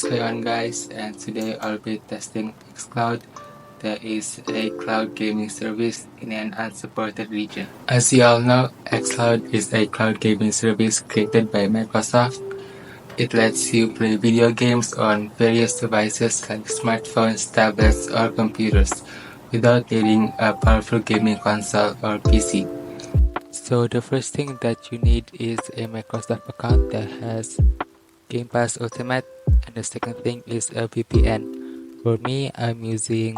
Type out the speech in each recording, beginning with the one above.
What's going on, guys? And today I'll be testing Xcloud. That is a cloud gaming service in an unsupported region. As you all know, Xcloud is a cloud gaming service created by Microsoft. It lets you play video games on various devices like smartphones, tablets, or computers without needing a powerful gaming console or PC. So the first thing that you need is a Microsoft account that has Game Pass Ultimate, and the second thing is a VPN. For me, I'm using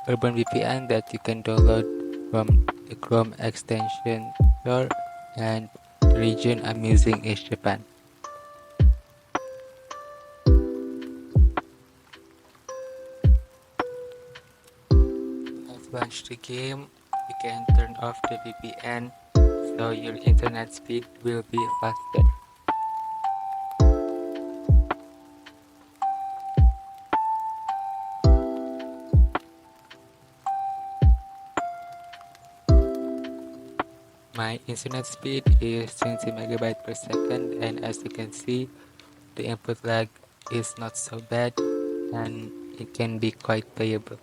Urban VPN that you can download from the Chrome extension store, and the region I'm using is Japan. Let's launch the game. You can turn off the VPN so your internet speed will be faster. My internet speed is 20 megabytes per second, and as you can see, the input lag is not so bad and it can be quite playable.